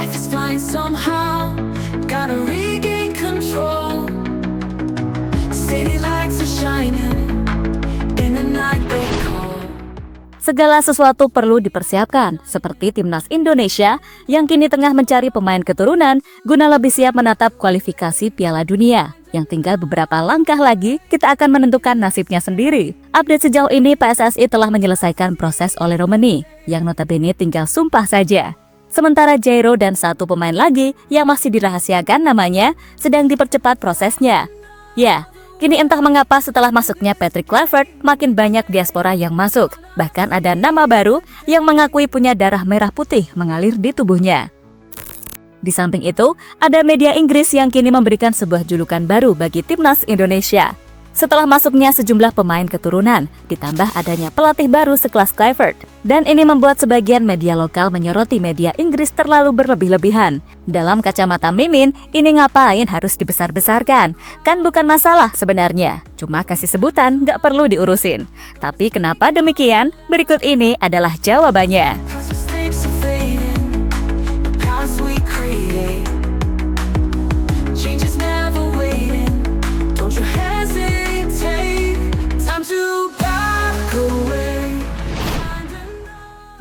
Life is fine somehow, gotta regain control. City lights are shining in the night they call. Segala sesuatu perlu dipersiapkan, seperti timnas Indonesia yang kini tengah mencari pemain keturunan guna lebih siap menatap kualifikasi Piala Dunia. Yang tinggal beberapa langkah lagi, kita akan menentukan nasibnya sendiri. Update sejauh ini, PSSI telah menyelesaikan proses oleh Romani, yang notabene tinggal sumpah saja. Sementara Jairo dan satu pemain lagi yang masih dirahasiakan namanya sedang dipercepat prosesnya. Ya, kini entah mengapa setelah masuknya Patrick Kluivert, makin banyak diaspora yang masuk. Bahkan ada nama baru yang mengakui punya darah merah putih mengalir di tubuhnya. Di samping itu, ada media Inggris yang kini memberikan sebuah julukan baru bagi timnas Indonesia. Setelah masuknya sejumlah pemain keturunan, ditambah adanya pelatih baru sekelas Kluivert. Dan ini membuat sebagian media lokal menyoroti media Inggris terlalu berlebih-lebihan. Dalam kacamata Mimin, ini ngapain harus dibesar-besarkan? Kan bukan masalah sebenarnya, cuma kasih sebutan nggak perlu diurusin. Tapi kenapa demikian? Berikut ini adalah jawabannya. Cause mistakes are fading, the paths we create. Change is never waiting, don't you hesitate. Time to back away.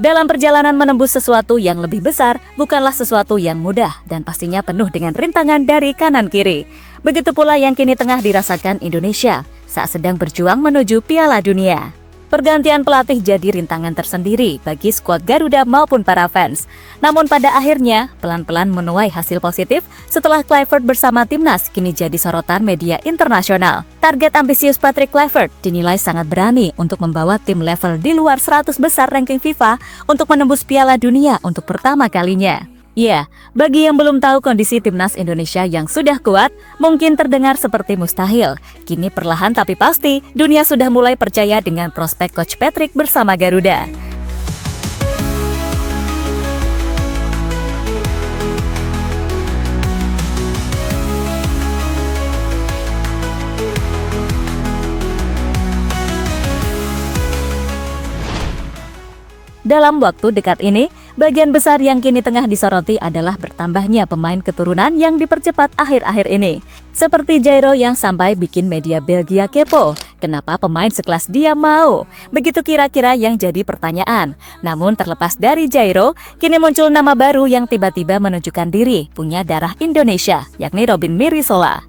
Dalam perjalanan menembus sesuatu yang lebih besar, bukanlah sesuatu yang mudah dan pastinya penuh dengan rintangan dari kanan kiri. Begitu pula yang kini tengah dirasakan Indonesia saat sedang berjuang menuju Piala Dunia. Pergantian pelatih jadi rintangan tersendiri bagi skuad Garuda maupun para fans. Namun pada akhirnya, pelan-pelan menuai hasil positif setelah Kluivert bersama timnas kini jadi sorotan media internasional. Target ambisius Patrick Kluivert dinilai sangat berani untuk membawa tim level di luar 100 besar ranking FIFA untuk menembus Piala Dunia untuk pertama kalinya. Ya, bagi yang belum tahu kondisi timnas Indonesia yang sudah kuat, mungkin terdengar seperti mustahil. Kini perlahan tapi pasti, dunia sudah mulai percaya dengan prospek Coach Patrick bersama Garuda. Dalam waktu dekat ini, bagian besar yang kini tengah disoroti adalah bertambahnya pemain keturunan yang dipercepat akhir-akhir ini. Seperti Jairo yang sampai bikin media Belgia kepo. Kenapa pemain sekelas dia mau? Begitu kira-kira yang jadi pertanyaan. Namun terlepas dari Jairo, kini muncul nama baru yang tiba-tiba menunjukkan diri punya darah Indonesia, yakni Robin Mirisola.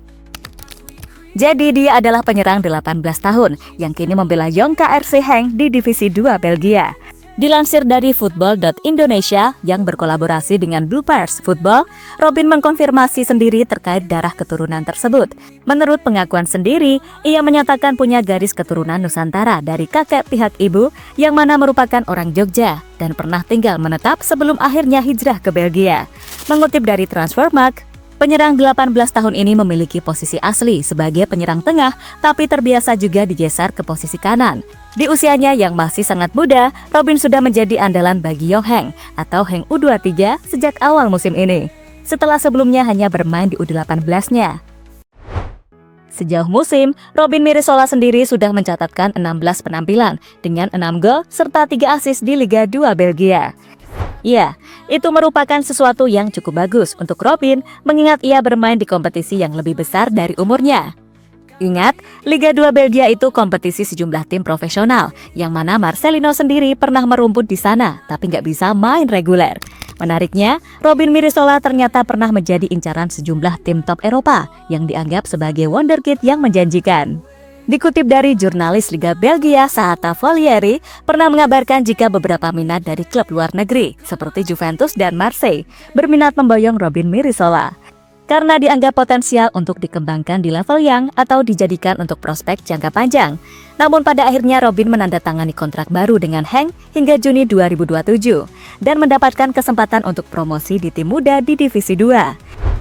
Jadi dia adalah penyerang 18 tahun yang kini membela Jong KRC Genk di Divisi 2 Belgia. Dilansir dari Football.Indonesia yang berkolaborasi dengan Blue Pairs Football, Robin mengkonfirmasi sendiri terkait darah keturunan tersebut. Menurut pengakuan sendiri, ia menyatakan punya garis keturunan Nusantara dari kakek pihak ibu yang mana merupakan orang Jogja dan pernah tinggal menetap sebelum akhirnya hijrah ke Belgia. Mengutip dari Transfermarkt, penyerang 18 tahun ini memiliki posisi asli sebagai penyerang tengah, tapi terbiasa juga digeser ke posisi kanan. Di usianya yang masih sangat muda, Robin sudah menjadi andalan bagi Genk atau Genk U23 sejak awal musim ini, setelah sebelumnya hanya bermain di U18-nya. Sejauh musim, Robin Mirisola sendiri sudah mencatatkan 16 penampilan dengan 6 gol serta 3 assist di Liga 2 Belgia. Ya, itu merupakan sesuatu yang cukup bagus untuk Robin mengingat ia bermain di kompetisi yang lebih besar dari umurnya. Ingat, Liga 2 Belgia itu kompetisi sejumlah tim profesional, yang mana Marcelino sendiri pernah merumput di sana, tapi nggak bisa main reguler. Menariknya, Robin Mirisola ternyata pernah menjadi incaran sejumlah tim top Eropa, yang dianggap sebagai wonderkid yang menjanjikan. Dikutip dari jurnalis Liga Belgia Sahata Volieri, pernah mengabarkan jika beberapa minat dari klub luar negeri, seperti Juventus dan Marseille, berminat memboyong Robin Mirisola. Karena dianggap potensial untuk dikembangkan di level yang atau dijadikan untuk prospek jangka panjang. Namun pada akhirnya Robin menandatangani kontrak baru dengan Genk hingga Juni 2027 dan mendapatkan kesempatan untuk promosi di tim muda di Divisi 2.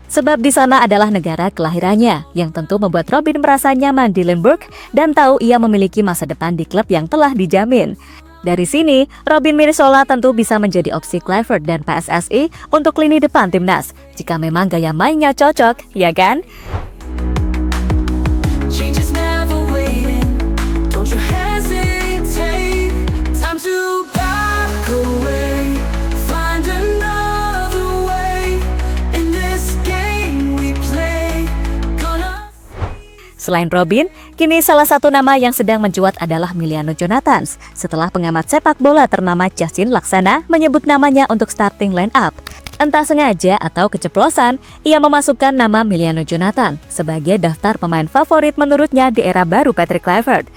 Sebab di sana adalah negara kelahirannya, yang tentu membuat Robin merasa nyaman di Limburg dan tahu ia memiliki masa depan di klub yang telah dijamin. Dari sini, Robin Mirisola tentu bisa menjadi opsi Kluivert dan PSSI untuk lini depan timnas, jika memang gaya mainnya cocok, ya kan? Selain Robin, kini salah satu nama yang sedang mencuat adalah Emiliano Jonathans setelah pengamat sepak bola ternama Justin Laksana menyebut namanya untuk starting line up. Entah sengaja atau keceplosan, ia memasukkan nama Emiliano Jonathans sebagai daftar pemain favorit menurutnya di era baru Patrick Kluivert.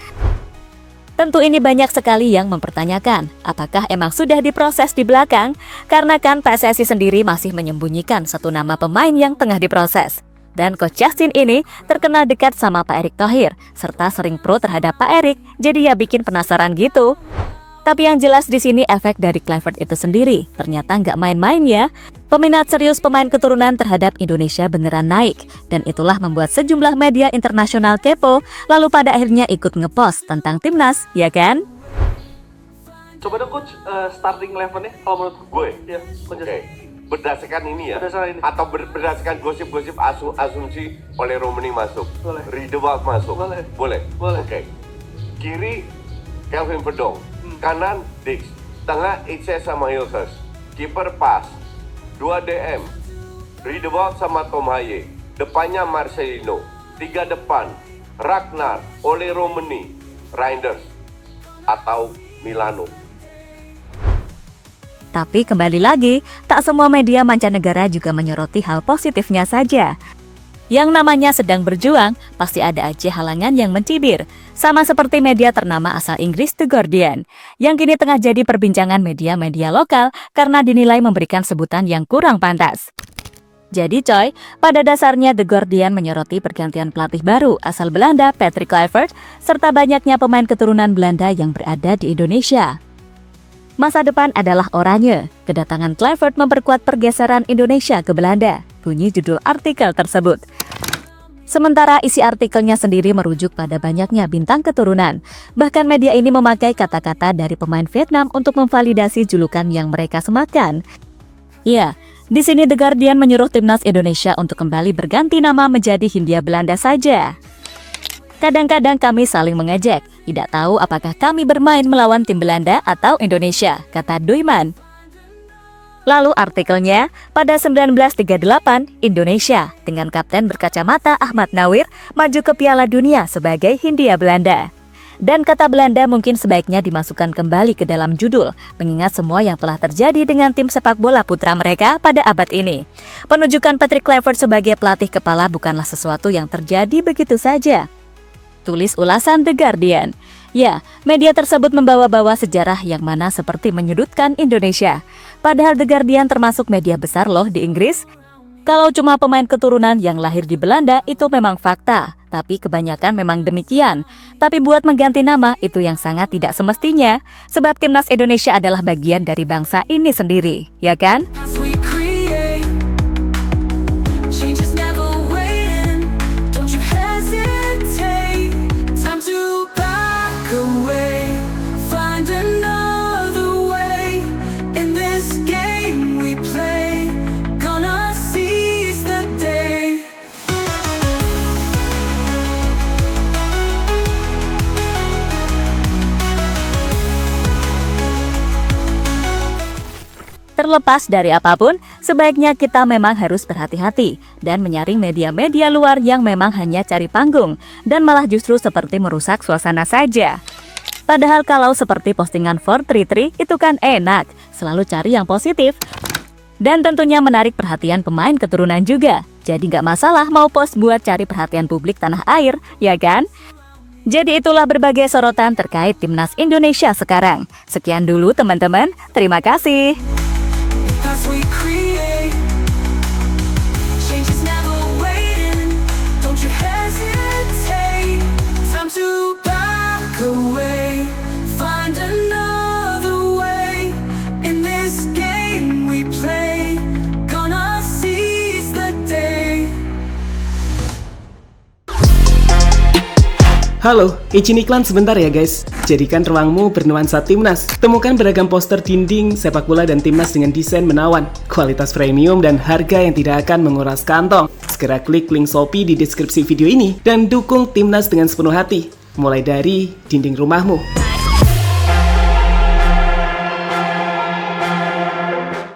Tentu ini banyak sekali yang mempertanyakan, apakah emang sudah diproses di belakang? Karena kan PSSI sendiri masih menyembunyikan satu nama pemain yang tengah diproses. Dan Coach Justin ini terkenal dekat sama Pak Erick Thohir, serta sering pro terhadap Pak Erick, jadi ya bikin penasaran gitu. Tapi yang jelas di sini efek dari Kluivert itu sendiri, ternyata nggak main-main ya. Peminat serius pemain keturunan terhadap Indonesia beneran naik, dan itulah membuat sejumlah media internasional kepo, lalu pada akhirnya ikut ngepost tentang timnas, ya kan? Coba dong coach, starting 11-nya kalau menurut gue. Ya, Oke. Berdasarkan ini ya? Berdasarkan ini. Atau berdasarkan gosip-gosip asumsi oleh Romani masuk? Boleh. Riedewald masuk? Boleh. Boleh? Boleh. Oke. Kiri, Kelvin Verdong. Kanan, Dix. Tengah, Itse sama Hilgers. Kiper pas. 2 DM. Riedewald sama Tom Haye. Depannya Marcelino. 3 depan. Ragnar, Ole Romani, Reinders. Atau Milano. Tapi kembali lagi, tak semua media mancanegara juga menyoroti hal positifnya saja. Yang namanya sedang berjuang, pasti ada aja halangan yang mencibir. Sama seperti media ternama asal Inggris The Guardian, yang kini tengah jadi perbincangan media-media lokal karena dinilai memberikan sebutan yang kurang pantas. Jadi coy, pada dasarnya The Guardian menyoroti pergantian pelatih baru asal Belanda Patrick Kluivert, serta banyaknya pemain keturunan Belanda yang berada di Indonesia. Masa depan adalah oranye. Kedatangan Kluivert memperkuat pergeseran Indonesia ke Belanda, bunyi judul artikel tersebut. Sementara isi artikelnya sendiri merujuk pada banyaknya bintang keturunan. Bahkan media ini memakai kata-kata dari pemain Vietnam untuk memvalidasi julukan yang mereka sematkan. Ya, di sini The Guardian menyuruh timnas Indonesia untuk kembali berganti nama menjadi Hindia Belanda saja. Kadang-kadang kami saling mengejek, tidak tahu apakah kami bermain melawan tim Belanda atau Indonesia, kata Duiman. Lalu artikelnya, pada 1938, Indonesia dengan kapten berkacamata Ahmad Nawir maju ke Piala Dunia sebagai Hindia Belanda. Dan kata Belanda mungkin sebaiknya dimasukkan kembali ke dalam judul, mengingat semua yang telah terjadi dengan tim sepak bola putra mereka pada abad ini. Penunjukan Patrick Kluivert sebagai pelatih kepala bukanlah sesuatu yang terjadi begitu saja. Tulis ulasan The Guardian. Ya, media tersebut membawa-bawa sejarah yang mana seperti menyudutkan Indonesia. Padahal The Guardian termasuk media besar loh di Inggris. Kalau cuma pemain keturunan yang lahir di Belanda itu memang fakta, tapi kebanyakan memang demikian. Tapi buat mengganti nama itu yang sangat tidak semestinya, sebab timnas Indonesia adalah bagian dari bangsa ini sendiri, ya kan? As we create, change is never waiting. Don't you hesitate. Time to back away. Find another way. In this game we play, gonna seize the day. Terlepas dari apapun, sebaiknya kita memang harus berhati-hati dan menyaring media-media luar yang memang hanya cari panggung dan malah justru seperti merusak suasana saja. Padahal kalau seperti postingan 433 itu kan enak, selalu cari yang positif. Dan tentunya menarik perhatian pemain keturunan juga. Jadi nggak masalah mau post buat cari perhatian publik tanah air, ya kan? Jadi itulah berbagai sorotan terkait timnas Indonesia sekarang. Sekian dulu teman-teman, terima kasih. As we create, change is never waiting. Don't you hesitate. Time to back away. Find another way. In this game we play, gonna seize the day. Halo, izin iklan sebentar ya guys. Jadikan ruangmu bernuansa timnas. Temukan beragam poster dinding, sepak bola dan timnas dengan desain menawan, kualitas premium dan harga yang tidak akan menguras kantong. Segera klik link Shopee di deskripsi video ini dan dukung timnas dengan sepenuh hati. Mulai dari dinding rumahmu.